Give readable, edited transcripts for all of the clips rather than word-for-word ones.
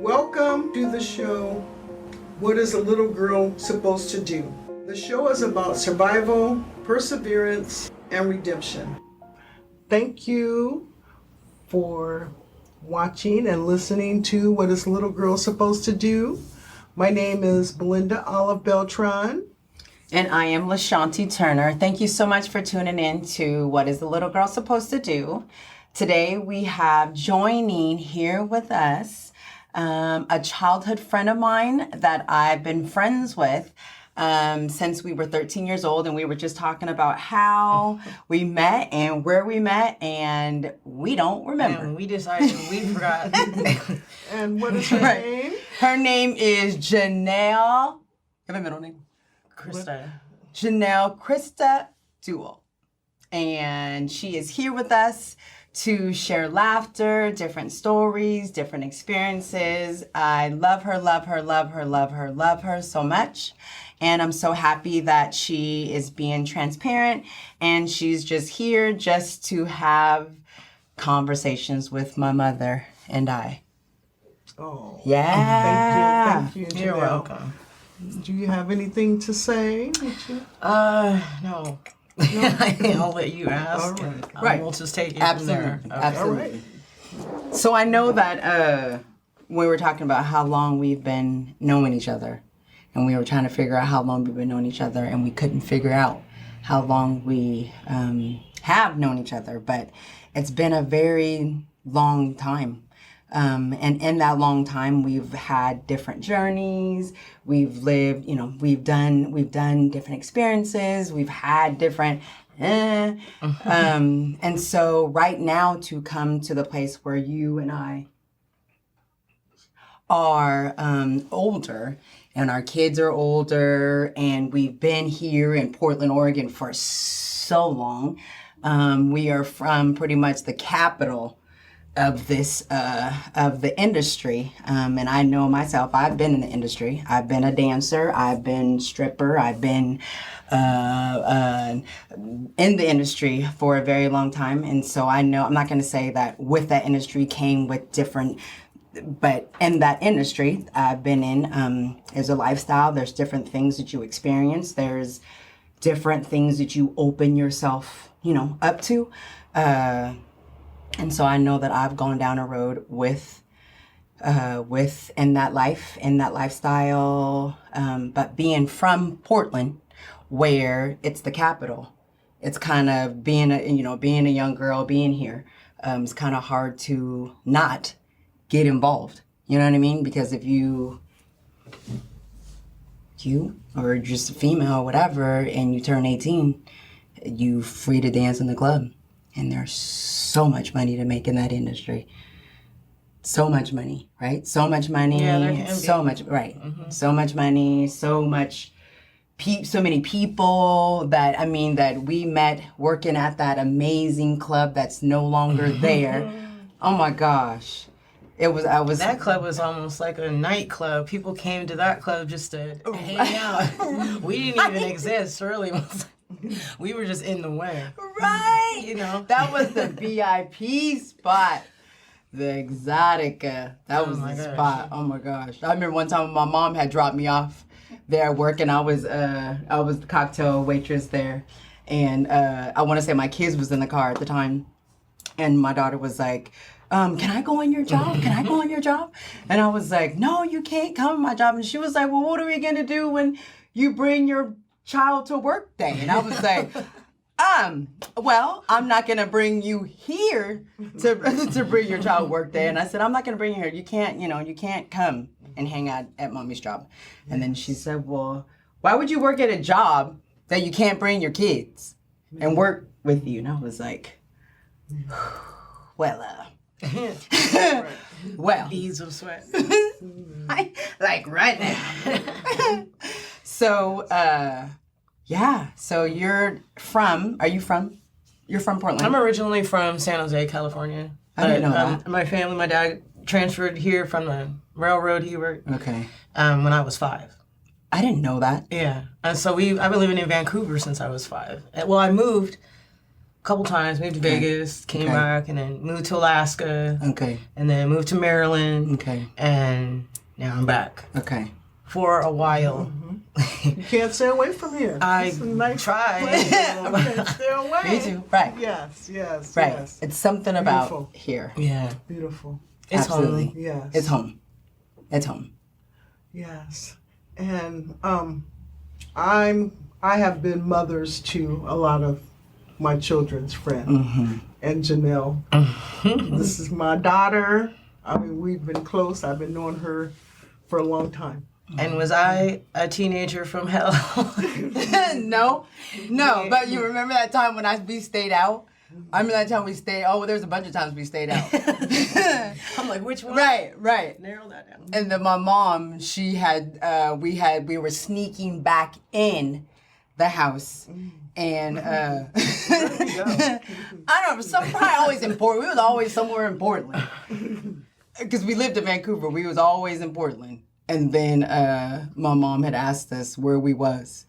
Welcome to the show, What is a Little Girl Supposed to Do? The show is about survival, perseverance, and redemption. Thank you for watching and listening to What is a Little Girl Supposed to Do? My name is Belinda Olive Beltran. And I am LaShanti Turner. Thank you so much for tuning in to What is a Little Girl Supposed to Do? Today we have joining here with us a childhood friend of mine that I've been friends with since we were 13 years old, and we were just talking about how we met and where we met, and we don't remember. And we decided we forgot. And what is her name? Her name is Janell. Give a middle name. Janell Dool. And she is here with us to share laughter, different stories, different experiences. I love her so much. And I'm so happy that she is being transparent and she's just here just to have conversations with my mother and I. Oh, yeah. Thank you, Janell. You're welcome. Do you have anything to say? No. I'll let you ask. All right. And we'll just take it Absolutely. from there. Absolutely. All right. So I know that we were talking about how long we've been knowing each other, and we were trying to figure out how long we've been knowing each other, and we couldn't figure out how long we have known each other, but it's been a very long time. And in that long time, we've had different journeys. We've lived, we've done different experiences. We've had different, and so right now to come to the place where you and I are older, and our kids are older, and we've been here in Portland, Oregon for so long. We are from pretty much the capital of this of the industry, and I know myself, I've been in the industry. I've been a dancer, I've been stripper, I've been in the industry for a very long time, and so I know, I'm not going to say that with that industry came with different, but in that industry I've been in, there's a lifestyle, there's different things that you experience, there's different things that you open yourself up to, and so I know that I've gone down a road with in that lifestyle, but being from Portland, where it's the capital, it's kind of being a young girl, being here, it's kind of hard to not get involved. You know what I mean? Because if you or just a female, whatever, and you turn 18, you free to dance in the club. And there's so much money to make in that industry. So much money, right? So much money. Yeah, there can be. So much, right. Mm-hmm. So much money, so many people that we met working at that amazing club that's no longer there. Oh my gosh. That club was almost like a nightclub. People came to that club just to hang out. We didn't even exist, really. We were just in the way. Right. That was the VIP spot. The Exotica. That was the spot. Oh my gosh. I remember one time when my mom had dropped me off there at work, and I was the cocktail waitress there. And I want to say my kids was in the car at the time. And my daughter was like, can I go on your job? Can I go on your job? And I was like, no, you can't come on my job. And she was like, well, what are we going to do when you bring your child to work day? And I was like, well, I'm not going to bring you here to bring your child work day. And I said, I'm not going to bring you here. You can't come and hang out at mommy's job. And then she said, well, why would you work at a job that you can't bring your kids and work with you? And I was like, well, beads of sweat. Like right now. So, so you're from Portland? I'm originally from San Jose, California. I didn't know that. My family, my dad transferred here from the railroad he worked. Okay. When I was 5. I didn't know that. Yeah. And so I've been living in Vancouver since I was 5. Well, I moved couple times, moved to Vegas, came back, and then moved to Alaska. Okay. And then moved to Maryland. Okay. And now I'm back. Okay. For a while. You can't stay away from here. I try. tried. Can't stay away. Me too. Right. Yes, yes, Right. yes. It's something about Beautiful. here. Yeah. Beautiful. It's Absolutely. home. Yes. It's home. It's home. Yes. And I have been mothers to a lot of my children's friends. And Janell. This is my daughter. I mean, we've been close. I've been knowing her for a long time. And was I a teenager from hell? No. But you remember that time when we stayed out? I remember that time we stayed. Oh, well, there's a bunch of times we stayed out. I'm like, which one? Right. Narrow that down. And then my mom, she had, we were sneaking back in the house. And I don't know, probably always in Portland. We was always somewhere in Portland. Because we lived in Vancouver. We was always in Portland. And then my mom had asked us where we was.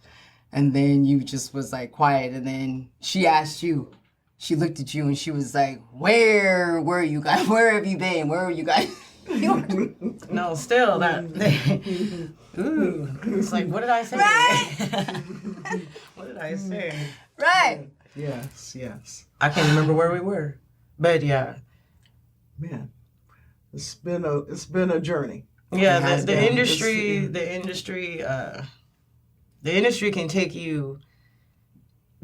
And then you just was like quiet. And then she asked you. She looked at you and she was like, where were you guys? Where have you been? Where were you guys? No, still that. Ooh, it's like, what did I say? Right? What did I say? Right. Yes, yes. I can't remember where we were, but yeah, Man, it's been a journey. yeah. It has The been. industry can take you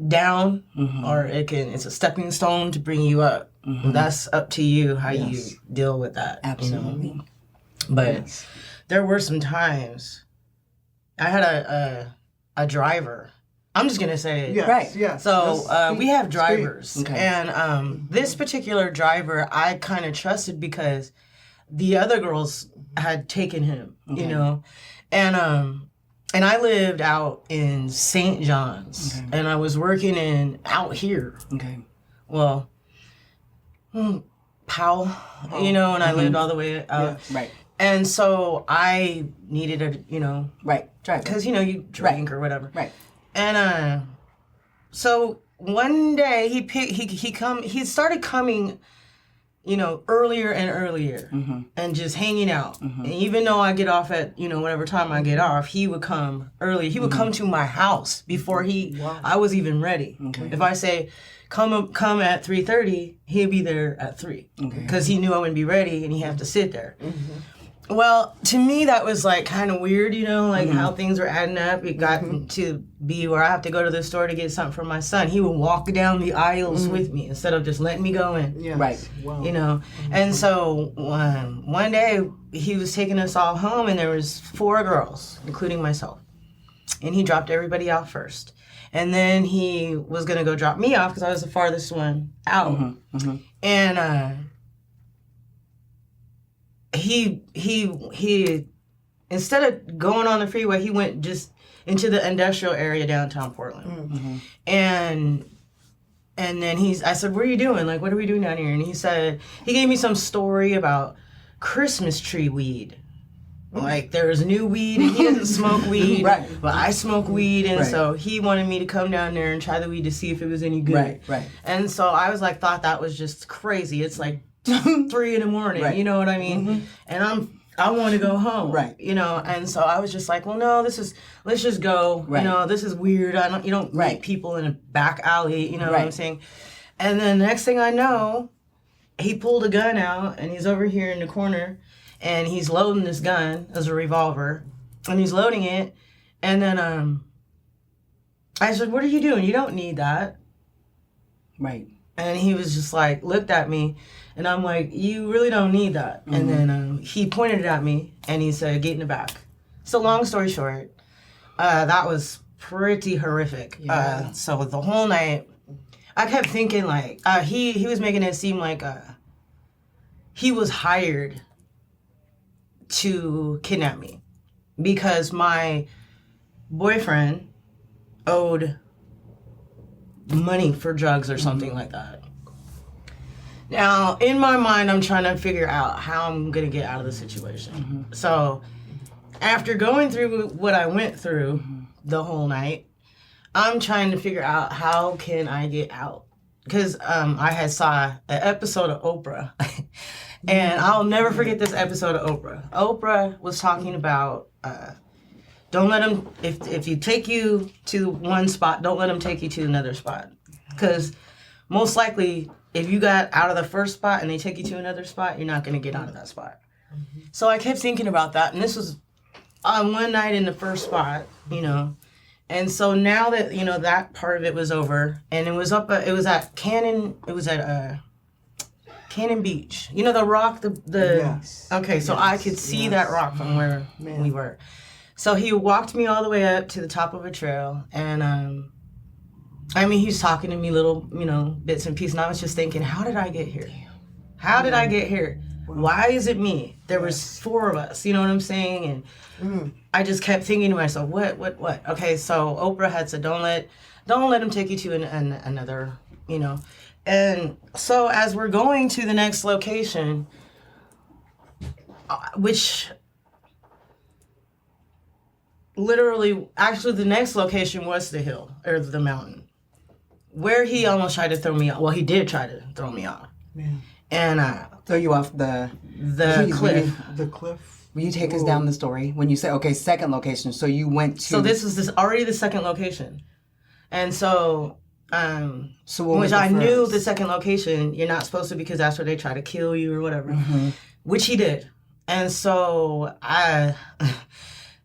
down, or it's a stepping stone to bring you up. That's up to you how Yes. you deal with that. Absolutely. You know? But Yes. there were some times I had a driver. I'm just gonna say it. Yes, Right. yes. So Yes. we have drivers, Okay. and this particular driver I kind of trusted because the other girls had taken him, you know, and I lived out in St. John's, and I was working out here. Okay. Well, Powell, you know, and I lived all the way out, Right. and so I needed a, Right. Drive. because you drink or whatever, Right. and so one day he started coming, earlier and earlier, and just hanging out. And even though I get off at whatever time I get off, he would come early. He would come to my house before I was even ready. Okay. If I say come at 3:30, he'd be there at 3 because he knew I wouldn't be ready and he had to sit there. Well, to me, that was like kind of weird, like how things were adding up. It got to be where I have to go to the store to get something for my son. He would walk down the aisles with me instead of just letting me go in. Yes. Right. Wow. And so one day he was taking us all home, and there was 4 girls, including myself. And he dropped everybody out first. And then he was going to go drop me off because I was the farthest one out. And he instead of going on the freeway, he went just into the industrial area downtown Portland. And then I said, "What are you doing? Like, what are we doing down here?" And he gave me some story about Christmas tree weed. Like, there's new weed, and he doesn't smoke weed, Right. but I smoke weed, and Right. so he wanted me to come down there and try the weed to see if it was any good. Right. And so I was like, thought that was just crazy. It's like 3 a.m, Right. you know what I mean? And I want to go home, Right. And so I was just like, well, no, let's just go. Right. This is weird. You don't Right. meet people in a back alley. You know what Right. I'm saying? And then next thing I know, he pulled a gun out, and he's over here in the corner, and he's loading this gun as a revolver, and he's loading it, and then I said, "What are you doing? You don't need that." Right. And he was just like, looked at me, and I'm like, "You really don't need that." And then he pointed it at me, and he said, "Get in the back." So long story short, that was pretty horrific. Yeah. So the whole night, I kept thinking like, he was making it seem like he was hired to kidnap me because my boyfriend owed money for drugs or something like that. Now, in my mind, I'm trying to figure out how I'm going to get out of the situation. So, after going through what I went through the whole night, I'm trying to figure out how can I get out. because I had saw an episode of Oprah, and I'll never forget this episode of Oprah. Oprah was talking about don't let them, if you take you to one spot, don't let them take you to another spot, because most likely if you got out of the first spot and they take you to another spot, you're not going to get out of that spot. So I kept thinking about that, and this was on one night in the first spot, you know. And so now that, you know, that part of it was over, and it was at Cannon Beach. You know, the rock, the Yes. okay, so Yes. I could see that rock from where we were. So he walked me all the way up to the top of a trail, and I mean, he's talking to me little, you know, bits and pieces, and I was just thinking, how did I get here? How did I get here? Why is it me? There was 4 of us, you know what I'm saying? And I just kept thinking to myself, what? Okay, so Oprah had said, don't let him take you to another, you know. And so as we're going to the next location, which literally, actually the next location was the hill, or the mountain, where he almost tried to throw me off. Well, he did try to throw me off. Yeah. And Throw you off the cliff. The cliff. Will you take us down the story when you say, okay, second location? So you went to. So this was already the second location, and so So what was which the I knew first? the second location you're not supposed to, because that's where they try to kill you or whatever, which he did. And so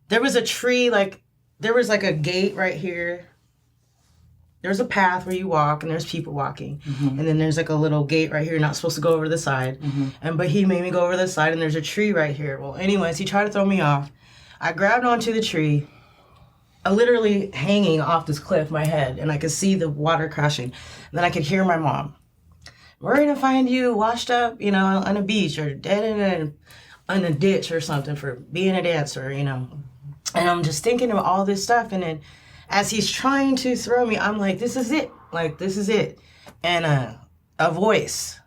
there was a tree, there was like a gate right here. There's a path where you walk, and there's people walking. And then there's like a little gate right here. You're not supposed to go over the side. But he made me go over the side, and there's a tree right here. Well, anyways, he tried to throw me off. I grabbed onto the tree, literally hanging off this cliff, my head, and I could see the water crashing. And then I could hear my mom, we're going to find you washed up, you know, on a beach, or dead in a ditch or something for being a dancer, you know. And I'm just thinking of all this stuff, and then as he's trying to throw me, I'm like, this is it. Like, this is it. And a voice,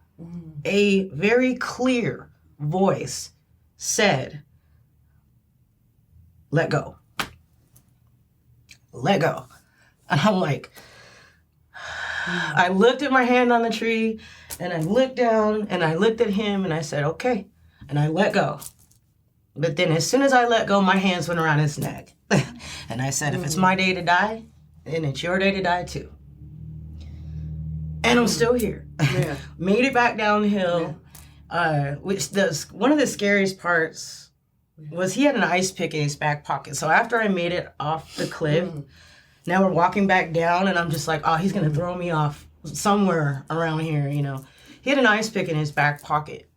a very clear voice said, let go. Let go. And I'm like, I looked at my hand on the tree, and I looked down, and I looked at him, and I said, okay. And I let go. But then as soon as I let go, my hands went around his neck. And I said, if it's my day to die, then it's your day to die too. And I'm still here. Yeah. Made it back downhill. Which one of the scariest parts was he had an ice pick in his back pocket. So after I made it off the cliff, now we're walking back down, and I'm just like, oh, he's going to throw me off somewhere around here, you know. He had an ice pick in his back pocket.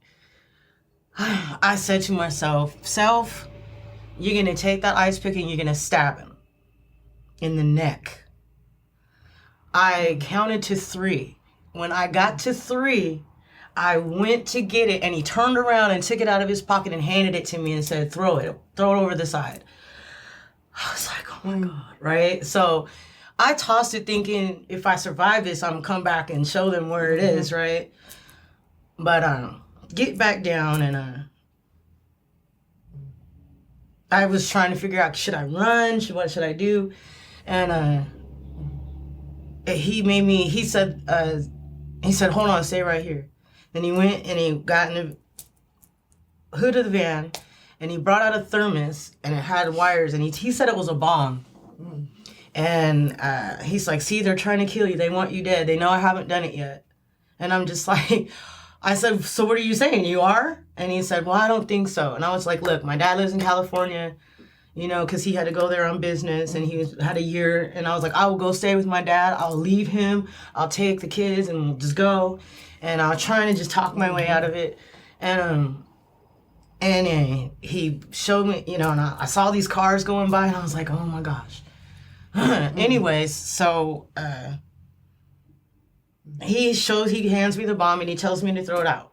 I said to myself, self, you're going to take that ice pick and you're going to stab him in the neck. I counted to 3. When I got to 3, I went to get it, and he turned around and took it out of his pocket and handed it to me and said, throw it over the side. I was like, oh my God, right? So I tossed it thinking, if I survive this, I'm going to come back and show them where it is, right? But get back down, and I was trying to figure out, should I run? What should I do? And he said, hold on, stay right here. Then he went and he got in the hood of the van, and he brought out a thermos, and it had wires, and he said it was a bomb. And he's like, see, they're trying to kill you. They want you dead. They know I haven't done it yet. And I'm just like, I said, so what are you saying? You are? And he said, well, I don't think so. And I was like, look, my dad lives in California, you know, because he had to go there on business, and had a year. And I was like, I will go stay with my dad. I'll leave him. I'll take the kids and we'll just go. And I was trying to just talk my way out of it. And he showed me, you know, and I saw these cars going by, and I was like, oh my gosh. Anyways, so he hands me the bomb, and he tells me to throw it out.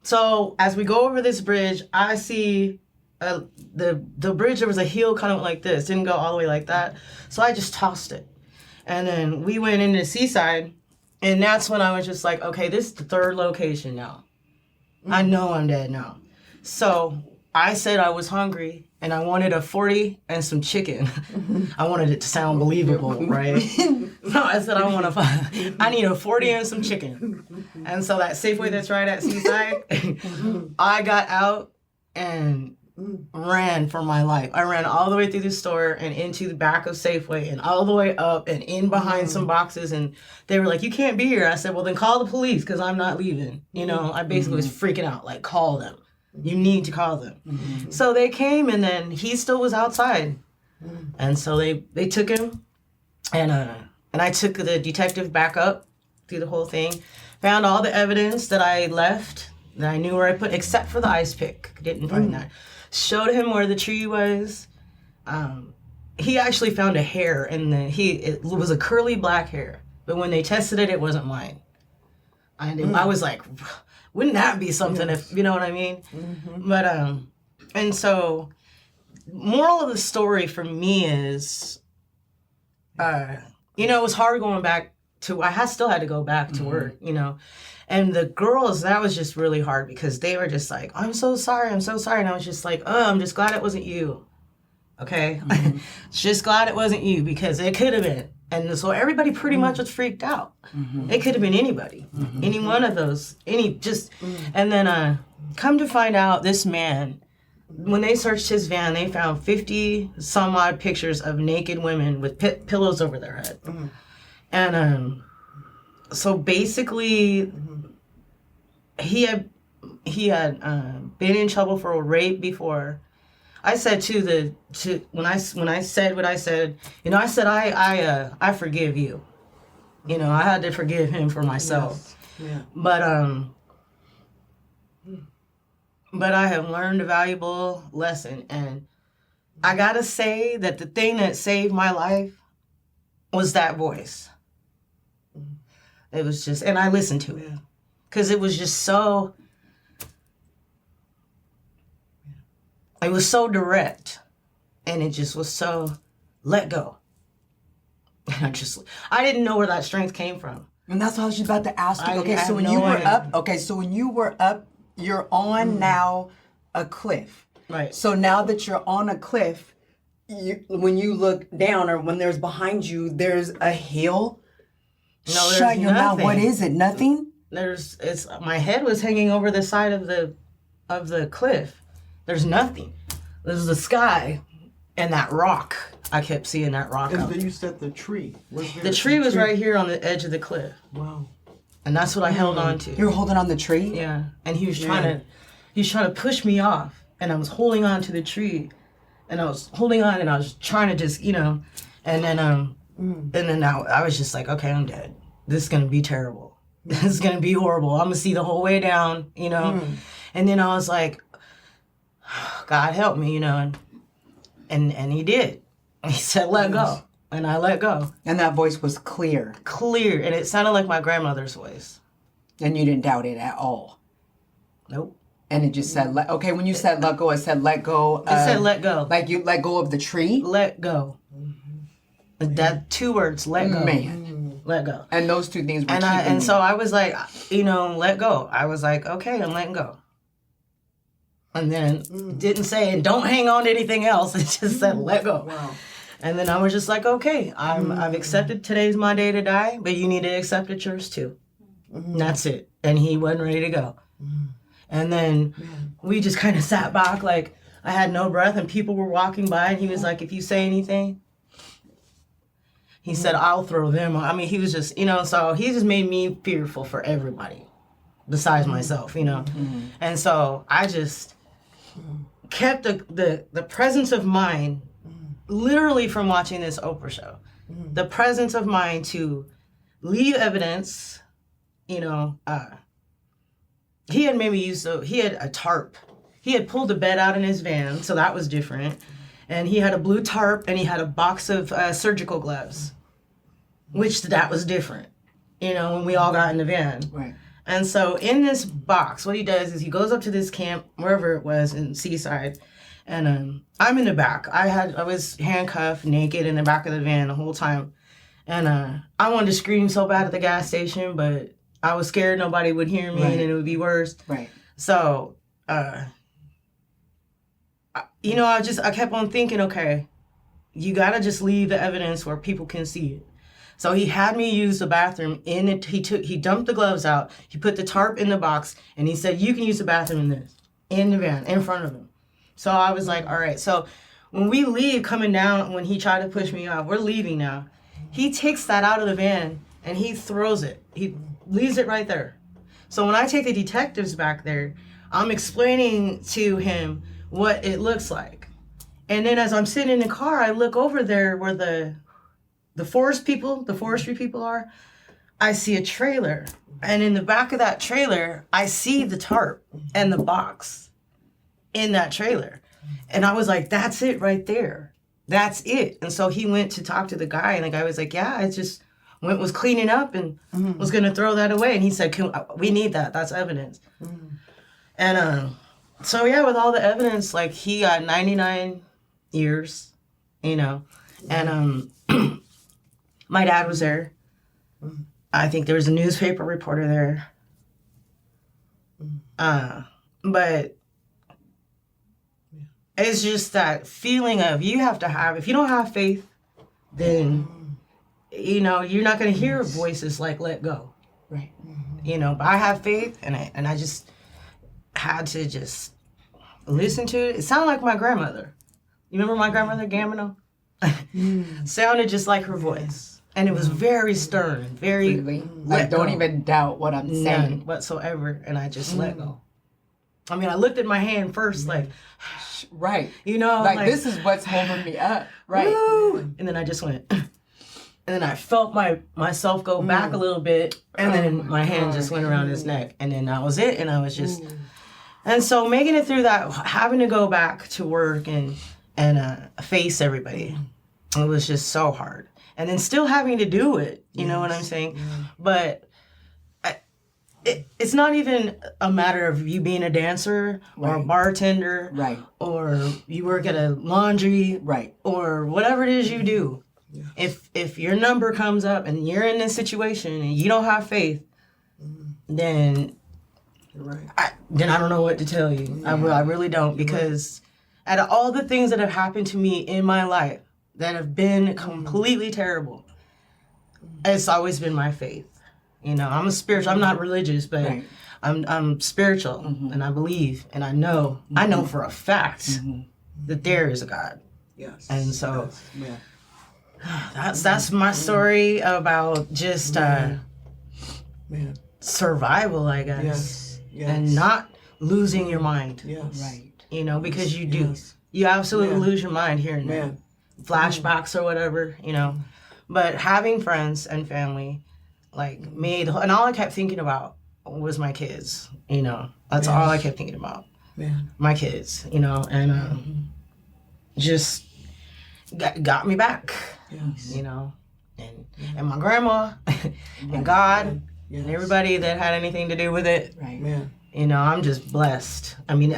So as we go over this bridge, I see the bridge, there was a hill kind of like this, didn't go all the way like that. So I just tossed it. And then we went into the seaside, and that's when I was just like, okay, this is the 3rd location now. I know I'm dead now. So I said I was hungry, and I wanted a 40 and some chicken. I wanted it to sound believable, right? So I said, I need a 40 and some chicken. And so that Safeway that's right at Seaside, I got out and ran for my life. I ran all the way through the store and into the back of Safeway and all the way up and in behind some boxes. And they were like, you can't be here. I said, well, then call the police because I'm not leaving. You know, I basically was freaking out, like, call them. You need to call them. So they came, and then he still was outside. And so they took him, and I took the detective back up through the whole thing, found all the evidence that I left, that I knew where I put, except for the ice pick. Didn't find that. Showed him where the tree was. He actually found a hair, and it was a curly black hair. But when they tested it, it wasn't mine. I was like, wouldn't that be something if, you know what I mean? But, and so, moral of the story for me is, you know, it was hard going back to, still had to go back to work, you know. And the girls, that was just really hard because they were just like, I'm so sorry. And I was just like, oh, I'm just glad it wasn't you. Okay? Just glad it wasn't you because it could have been. And so everybody pretty much was freaked out. It could have been anybody. Any one of those. And then come to find out, this man, when they searched his van, they found 50 some odd pictures of naked women with pillows over their head. And so basically, he had been in trouble for a rape before. I said when I said what I said, you know, I said I forgive you. You know, I had to forgive him for myself. Yes. Yeah. But I have learned a valuable lesson, and I gotta say that the thing that saved my life was that voice. It was just, and I listened to it because it was just so. It was so direct, and it just was so let go. And I didn't know where that strength came from. And that's what I was just about to ask you. Okay, so when you were up, you're on now a cliff. Right. So now that you're on a cliff, when you look down or when there's behind you, there's a hill. No, there's Shut your mouth. nothing. What is it? Nothing? My head was hanging over the side of the cliff. There's nothing. There's the sky and that rock. I kept seeing that rock And out then there. you said the tree. The tree was right here on the edge of the cliff. Wow. And that's what I held on to. You were holding on the tree? Yeah. And he was trying to push me off. And I was holding on to the tree. And I was holding on and I was trying to just, you know, and then I was just like, okay, I'm dead. This is gonna be terrible. This is gonna be horrible. I'm gonna see the whole way down, you know. And then I was like, God help me, you know, and he did. He said, let go. And I let go. And that voice was clear. Clear. And it sounded like my grandmother's voice. And you didn't doubt it at all. Nope. And it just said, okay, when you said let go, it said let go. It said let go. Like you let go of the tree? Let go. That 2 words, let go. Man. Let go. And those two things were And so I was like, you know, let go. I was like, okay, I'm letting go. And then didn't say, and don't hang on to anything else. It just said, let go. Wow. And then I was just like, okay, I've accepted today's my day to die, but you need to accept it yours too. And that's it. And he wasn't ready to go. And then we just kind of sat back like I had no breath and people were walking by and he was like, if you say anything, he said, I'll throw them. I mean, he was just, you know, so he just made me fearful for everybody besides myself, you know. And so I just kept the presence of mind literally from watching this Oprah show. The presence of mind to leave evidence, you know. He had maybe he had a tarp. He had pulled a bed out in his van, so that was different. And he had a blue tarp and he had a box of surgical gloves, which that was different, you know, when we all got in the van. Right. And so in this box, what he does is he goes up to this camp, wherever it was in Seaside, and I'm in the back. I was handcuffed, naked in the back of the van the whole time. And I wanted to scream so bad at the gas station, but I was scared nobody would hear me and it would be worse. Right. So you know, I kept on thinking, okay, you gotta just leave the evidence where people can see it. So he had me use the bathroom in it. He dumped the gloves out. He put the tarp in the box, and he said, "You can use the bathroom in the van, in front of him." So I was like, all right. So when we leave, coming down, when he tried to push me off, we're leaving now. He takes that out of the van and he throws it. He leaves it right there. So when I take the detectives back there, I'm explaining to him what it looks like. And then as I'm sitting in the car, I look over there where the forestry people are. I see a trailer. And in the back of that trailer, I see the tarp and the box in that trailer. And I was like, that's it right there. That's it. And so he went to talk to the guy, and the guy was like, yeah, it just was cleaning up and was going to throw that away. And he said, we need that. That's evidence. And so, yeah, with all the evidence, like, he got 99 years, you know, and my dad was there. I think there was a newspaper reporter there. But it's just that feeling of if you don't have faith, then, you know, you're not going to hear voices like let go. Right. You know, but I have faith, and I just had to just listen to it. It sounded like my grandmother. You remember my grandmother, Gamino? Sounded just like her voice. And it was very stern, very like, don't even doubt what I'm saying. None whatsoever. And I just let go. I mean, I looked at my hand first, like, right. You know, like this is what's holding me up. Right. Woo! And then I just went, and then I felt myself go back a little bit, and then my hand just went around his neck, and then that was it. And I was just, and so making it through that, having to go back to work and face everybody, it was just so hard. And then still having to do it, you know what I'm saying? But it's not even a matter of you being a dancer or a bartender, right, or you work at a laundry, right, or whatever it is you do. If your number comes up and you're in this situation and you don't have faith, then I don't know what to tell you. I really don't, because out of all the things that have happened to me in my life that have been completely terrible, it's always been my faith. You know, I'm a spiritual. I'm not religious, but I'm spiritual, and I believe, and I know for a fact that there is a God. Yes. And so that's my story about just survival, I guess, and not losing your mind. Yes. Right. You know, because you do. You absolutely lose your mind here and there. Flashbacks or whatever, you know. But having friends and family, like, made, and all I kept thinking about was my kids, you know. That's all I kept thinking about. My kids, you know, and just got me back, you know. And my grandma and God and everybody that had anything to do with it. Right. You know, I'm just blessed. I mean,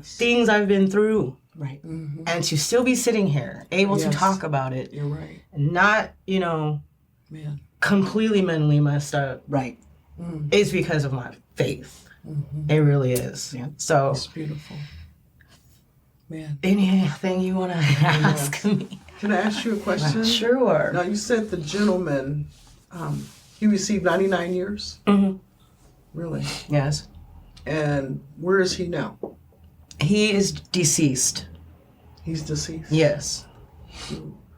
things I've been through. Right. And to still be sitting here, able to talk about it. You're right. Not, you know, completely mentally messed up. Right. It's because of my faith. It really is. Yeah. So. It's beautiful. Man. Anything you want to ask me? Can I ask you a question? Sure. Now, you said the gentleman, he received 99 years? Really? Yes. And where is he now? He is deceased. He's deceased? Yes.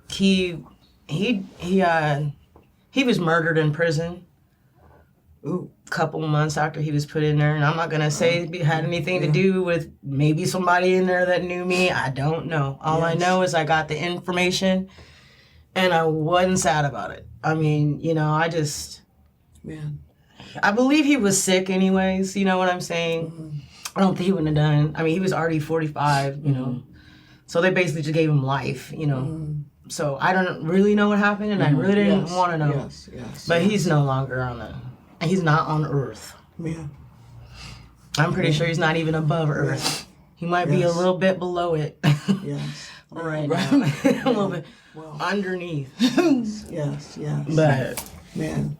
He was murdered in prison. Ooh. A couple months after he was put in there, and I'm not gonna say it had anything to do with maybe somebody in there that knew me. I don't know. All I know is I got the information, and I wasn't sad about it. I mean, you know, I believe he was sick anyways. You know what I'm saying? I don't think he wouldn't have done. I mean, he was already 45. You know, so they basically just gave him life. You know. So I don't really know what happened, and I really didn't want to know. But he's no longer on he's not on Earth. I'm pretty sure he's not even above Earth. He might be a little bit below it. Right now. A little bit underneath. Yes. But man,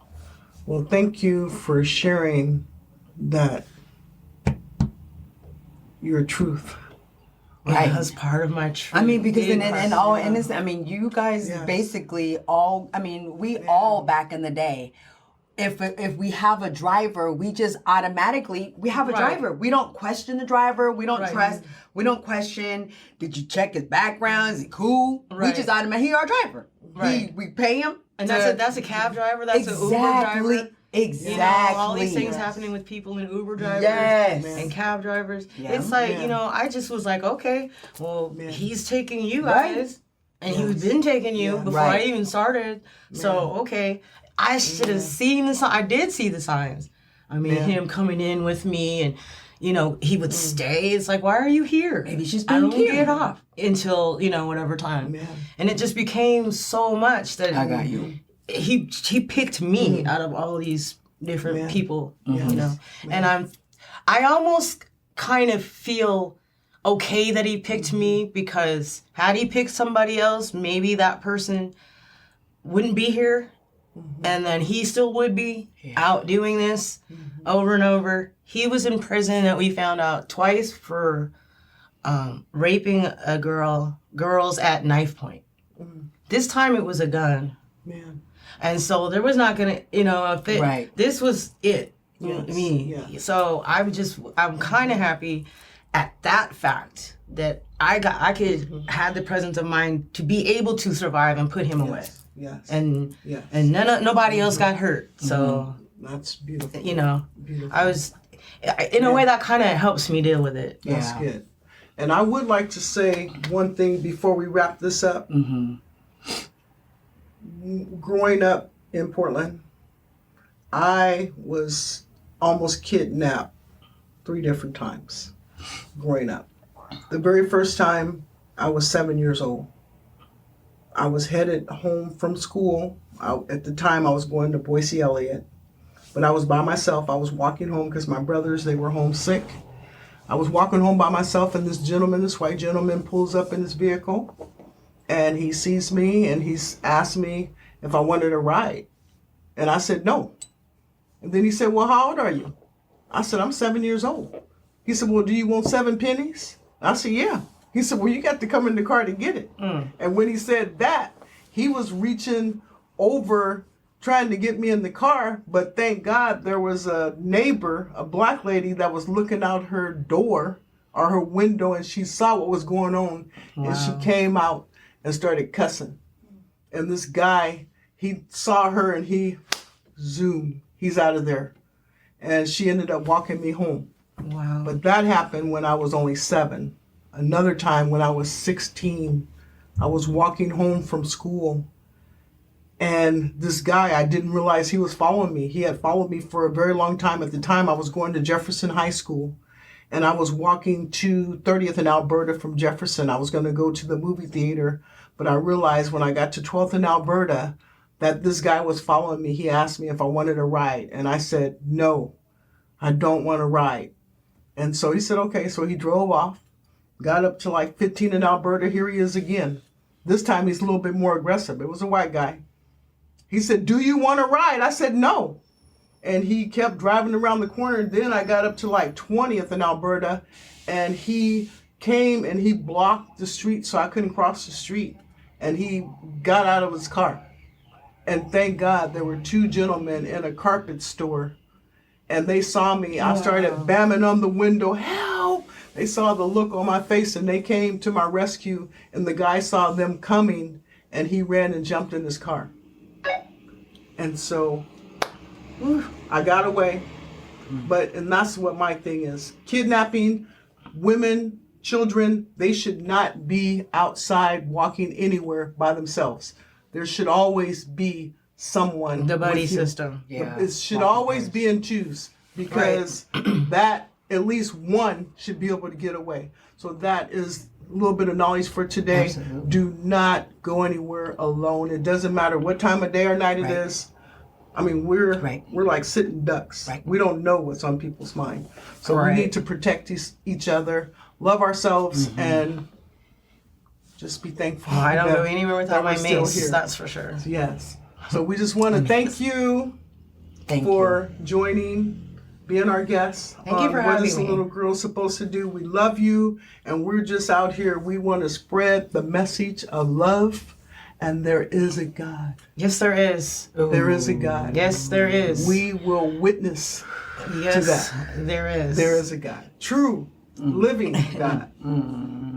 well, thank you for sharing that, your truth. Right. That's part of my truth. I mean, because Big in part. all innocence, I mean, you guys basically all, I mean, we all back in the day, if we have a driver, we just automatically, we have a driver. We don't question the driver. We don't trust. We don't question, did you check his background? Is he cool? We just automatically, he our driver. Right. We pay him. And that's a cab driver. That's an Uber driver. Exactly. You know, all these things happening with people in Uber drivers and cab drivers. Yeah. It's like, you know, I just was like, okay, well, he's taking you guys. And he's been taking you before I even started. So, okay. I should have seen the signs. I did see the signs. I mean, him coming in with me and, you know, he would stay. It's like, why are you here? Maybe she's I being don't cute. get off until, you know, whatever time. And it just became so much that I got you. He picked me out of all these different people, you know. And I almost kind of feel okay that he picked me, because had he picked somebody else, maybe that person wouldn't be here. And then he still would be out doing this over and over. He was in prison, that we found out, twice for raping girls at knife point. This time it was a gun. And so there was not gonna, you know, if it, this was it. You know what I mean? So I'm kind of happy at that fact that I could have the presence of mind to be able to survive and put him away. And nobody else got hurt. So that's beautiful. You know, I was in a way that kind of helps me deal with it. That's good. And I would like to say one thing before we wrap this up. Growing up in Portland, I was almost kidnapped 3 different times growing up. The very first time, I was 7 years old. I was headed home from school. At the time, I was going to Boise Elliott, but I was by myself. I was walking home because my brothers, they were homesick. I was walking home by myself, and this white gentleman pulls up in his vehicle, and he sees me, and he's asked me if I wanted a ride. And I said, no. And then he said, well, how old are you? I said, I'm 7 years old. He said, well, do you want 7 pennies? I said, yeah. He said, well, you got to come in the car to get it. And when he said that, he was reaching over trying to get me in the car, but thank God there was a neighbor, a black lady, that was looking out her door or her window, and she saw what was going on. And she came out and started cussing. And this guy, he saw her and he zoomed. He's out of there. And she ended up walking me home. Wow. But that happened when I was only 7. Another time when I was 16, I was walking home from school, and this guy, I didn't realize he was following me. He had followed me for a very long time. At the time, I was going to Jefferson High School, and I was walking to 30th and Alberta from Jefferson. I was going to go to the movie theater, but I realized when I got to 12th and Alberta that this guy was following me. He asked me if I wanted a ride, and I said, no, I don't want a ride. And so he said, okay. So he drove off, got up to like 15 in Alberta. Here he is again. This time he's a little bit more aggressive. It was a white guy. He said, do you want a ride? I said, no. And he kept driving around the corner. And then I got up to like 20th in Alberta, and he came and he blocked the street so I couldn't cross the street. And he got out of his car. And thank God there were 2 gentlemen in a carpet store, and they saw me. I started bamming on the window, help! They saw the look on my face, and they came to my rescue, and the guy saw them coming, and he ran and jumped in his car. And so I got away. And that's what my thing is. Kidnapping women, children, they should not be outside walking anywhere by themselves. There should always be someone. The buddy with you. system. Yeah. It should always be in twos, because that at least one should be able to get away. So that is a little bit of knowledge for today. Absolutely. Do not go anywhere alone. It doesn't matter what time of day or night it is. I mean, we're like sitting ducks. We don't know what's on people's mind. So we need to protect each other, love ourselves, and just be thankful. I don't go anywhere without my mace, here. that's for sure. Yes. So we just want to thank you for joining being our guest. Thank you for What having is a me. little girl supposed to do? We love you, and we're just out here. We want to spread the message of love, and there is a God. Yes, there is. There is a God. Yes, there is. We will witness yes, to that. there is. There is a God. True, living God.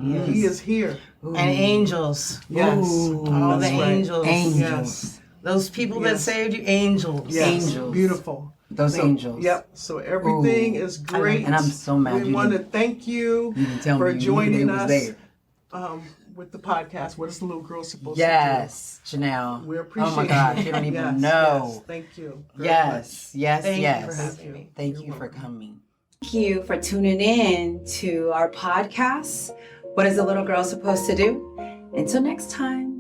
Yes. He is here. And angels. Yes. All the That's right. angels. Angels. Yes. Those people that Yes. saved you, angels. Yes. Angels. Beautiful. Those angels. Yep. So everything Ooh. is great. And I'm so mad We you want to didn't- thank you You didn't tell for me you knew joining they was us there. with the podcast. What is the little girl supposed Yes, to Janelle. do? We appreciate Oh my gosh, you don't even yes, know. Yes. Thank you. very Yes, yes, Thank yes. you for having me. Thank You're you for welcome. coming. Thank you for tuning in to our podcast. What is a little girl supposed to do? Until next time.